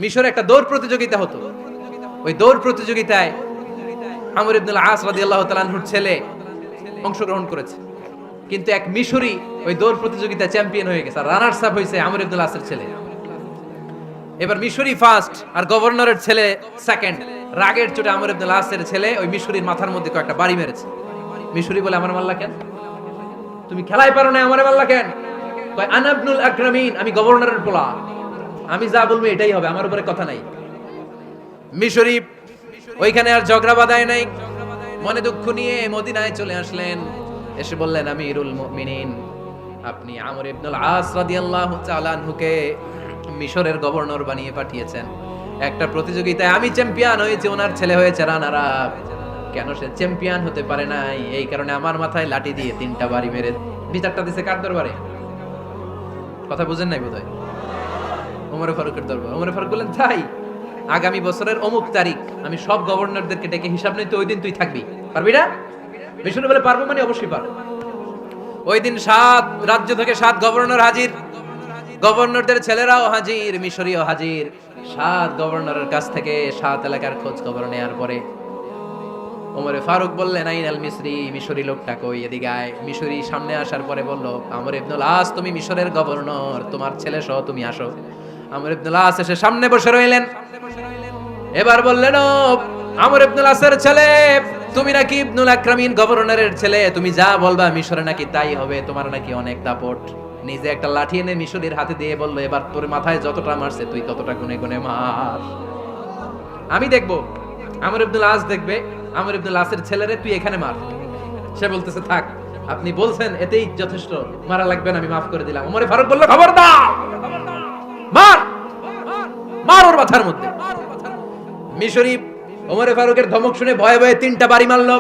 মিশরে একটা দৌড় প্রতিযোগিতা হতো। ওই দৌড় প্রতিযোগিতায় আমর ইবনুল আস রাদিয়াল্লাহু তাআলা আনহুর ছেলে অংশগ্রহণ করেছে, কিন্তু এক মিশরি ওই দৌড় প্রতিযোগিতায় চ্যাম্পিয়ন হয়ে গেছে, আর রানার্স আপ হয়েছে আমর ইবনুল আসের ছেলে। এবার মিশরি ফার্স্ট আর গভর্নরের ছেলে সেকেন্ড। রাগের চোটে আমর ইবনুল আসের ছেলে ওই মিশরির মাথার মধ্যে কয়েকটা বাড়ি মেরেছে। মিশরি বলে, আমার মারলা কেন? তুমি খেলাই পারো না, আমারে মারলা কেন? কয় আনা ইবনুল আকরামিন, আমি গভর্নরের পোলা, আমি যা বলবো এটাই হবে, আমার উপরে কথা নাই। মিশরি ওইখানে আর ঝগড়া বাঁধায় নাই, মনে দুঃখ নিয়ে মদিনায় চলে আসলেন। এসে বললেন, আমিরুল মুমিনিন, আপনি আমর ইবনুল আস রাদিয়াল্লাহু তাআলা আনহুকে মিশরের গভর্নর বানিয়ে পাঠিয়েছেন। একটা প্রতিযোগিতায় আমি চ্যাম্পিয়ন হয়েছি, ওনার ছেলে হয়েছে রানার আপ। কেন সে চ্যাম্পিয়ন হতে পারে নাই? এই কারণে আমার মাথায় লাঠি দিয়ে 3টা বাড়ি মেরে বিচারটা দিছে কার দরবারে? কথা বুঝেন নাই বোধহয়? ওমর ফারুকের দরবার। ওমর ফারুক বললেন, তাই আগামী বছরের অমুক তারিখ আমি সব গভর্নরদেরকে ডেকে হিসাব নিতে, ওই দিন তুই থাকবি, পারবি না? মিশরে বলে, পারবো মানে অবশ্যই পারবো। ওই দিন 7 রাজ্য থেকে 7 গভর্নর হাজির, গভর্নরদের ছেলেরাও হাজির, মিশরীয় হাজির। 7 গভর্নরের কাছ থেকে 7 এলাকার খোঁজ খবর নেয়ার পরে ওমরে ফারুক বললেন, আইনাল মিশরি, মিশরি লোকটা কই, এদিকে আয়। মিশরি সামনে আসার পরে বলল, আমর ইবনুল আস, তুমি মিশরের গভর্নর, তোমার ছেলে সহ তুমি আসো। আমর ইবনুল আস এসে সামনে বসে রইলেন। এবার বললেন, ও আমর ইবনুল আসের ছেলে, তুমি নাকি ইবনুল আকরামিন গভর্নরের ছেলে, তুমি যা বলবা মিশরে নাকি তাই হবে, তোমার নাকি অনেক দাপট। নিজে একটা লাঠি এনে মিশরীর হাতে দিয়ে বলল, এবার তোর মাথায় যতটা মারছে তুই ততটা গুনে গুনে মার, আমি দেখবো। আমর ইবনুল আস দেখবে, আমর ইবনুল আসের ছেলেরে তুই এখানে মার। সে বলতেছে, থাক, আপনি বলছেন এতেই যথেষ্ট, মারা লাগবে না, আমি মাফ করে দিলাম। ওমরে ফারুক বলল, খবরদার, মার, মার ওর মাথার মধ্যে। মিশরি ওমরে ফারুকের ধমক শুনে ভয়ে ভয়ে 3টা বাড়ি মারল।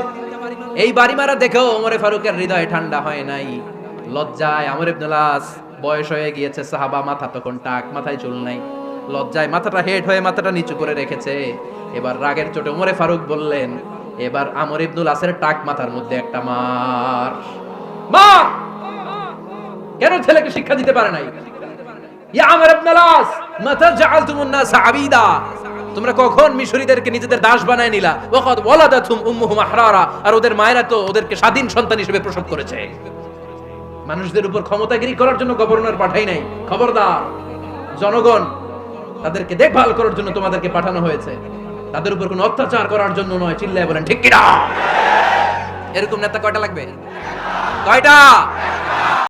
এই বাড়ি মারা দেখেও ওমরে ফারুকের হৃদয় ঠান্ডা হয় নাই। লজ্জায় আমর ইবনুল আস, বয়স হয়ে গিয়েছে, সাহাবা, মাথা তখন টাক, মাথায় চুল নাই, লজ্জায় মাথাটা হেড হয়ে মাথাটা নিচু করে রেখেছে। এবার রাগের চোটে ওমরে ফারুক বললেন, এবার আমর ইবনুল আসের টাক মাথার মধ্যে একটা মার। মা কেন ছেলেকে শিক্ষা দিতে পারে নাই? ইয়া আমর ইবনুল আস, মাতা জাআলতুমুন নাস আবিদা, তোমরা কখন মিশরীদেরকে নিজেদের দাস বানায় নিলা? ওয়াকাদ ওয়ালাদাতুম উম্মুহুম আহরারা, আর ওদের মায়েরা তো ওদেরকে স্বাধীন সন্তান হিসেবে প্রসব করেছে। মানুষদের উপর ক্ষমতাগিরি করার জন্য গভর্নর পাঠাই নাই। খবরদার, জনগণ তাদেরকে দেখভাল করার জন্য তোমাদেরকে পাঠানো হয়েছে, তাদের উপর কোনো অত্যাচার করার জন্য নয়। চিল্লায় বলেন ঠিক কিনা? এরকম নেতা কয়টা লাগবে? কয়টা?